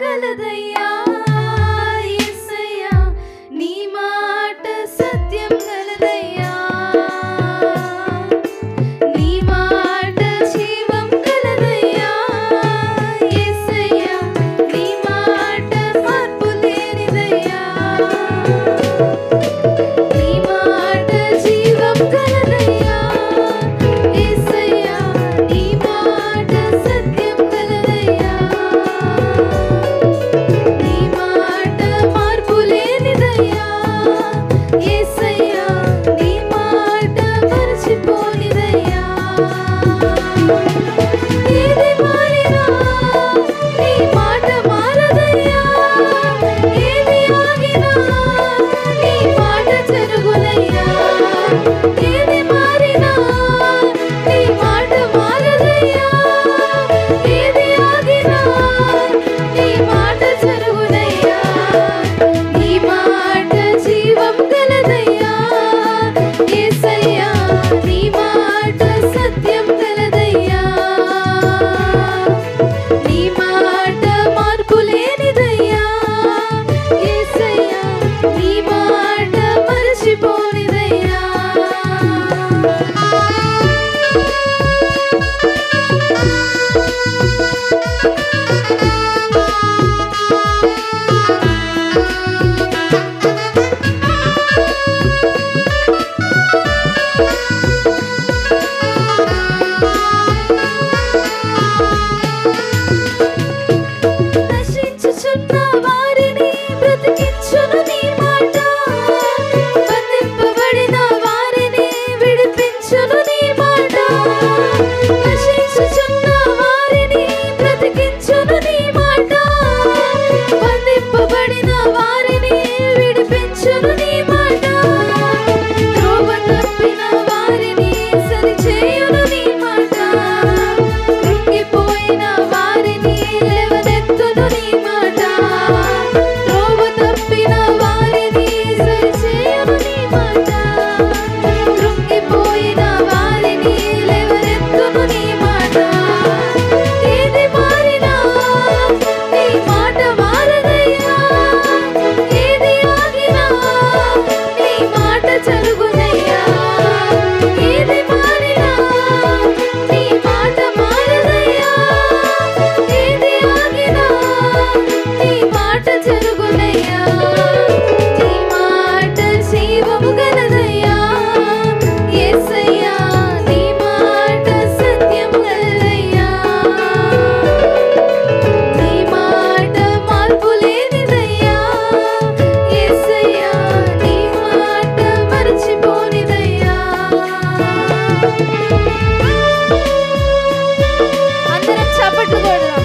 కలదయ్యా యేసయ్యా నీ మాట సత్యం కలదయ్యా నీ మాట జీవం కలదయ్యా యేసయ్యా నీ మాట మార్పు లేనిదయ్యా నీ మాట జీవం కలదయ్యా యేసయ్యా నీ మాట సత్యం కలదయ్యా నీ మాట మార్పు లేనిదయ్యా యేసయ్యా నీ మాట మరచిపోనిదయ్యా ఏది మారినా నీ మాట మారదయ్యా ఏది ఆగినా నీ మాట జరుగునయ్యా ఏది మారినా నీ మాట మారదయ్యా ఏది ఆగినా నీ మాట జరుగునయ్యా నీ మాట జీవం కలదయ్యా యేసయ్యా నీ మాట సత్యం కలదయ్యా నీ మాట మార్పు లేనిదయ్యా యేసయ్యా నీ మాట మరచిపోనిదయ్యా నశించుచున్న వారిని బ్రతికించును నీ మాట బంధింపబడిన వారిని విడిపించును నీ మాట నశించుచున్న వారిని బ్రతికించును నీ మాట బంధింపబడిన వారిని విడిపించును నీ మాట త్రోవ తప్పిన వారిని సరిచేయును నీ మాట కృంగిపోయిన వారిని లేవనెత్తును నీ మాట త్రోవ తప్పిన వారిని సరిచేయును నీ మాట కృంగిపోయిన వారిని లేవనెత్తును నీ మాట ఏది మారినా నీ మాట మారదయ్యా ఏది ఆగినా నీ మాట జరుగునయ్యా ఏది మారినా నీ మాట మారదయ్యా ఏది ఆగినా నీ మాట జరుగునయ్యా నీ మాట జీవము గలదయ్యా యేసయ్యా నీ మాట సత్యం గలదయ్యా నీ మాట మార్పు లేనిదయ్యా యేసయ్యా నీ మాట మరచిపోనిదయ్యా అందరం చప్పట్లు కొడదాం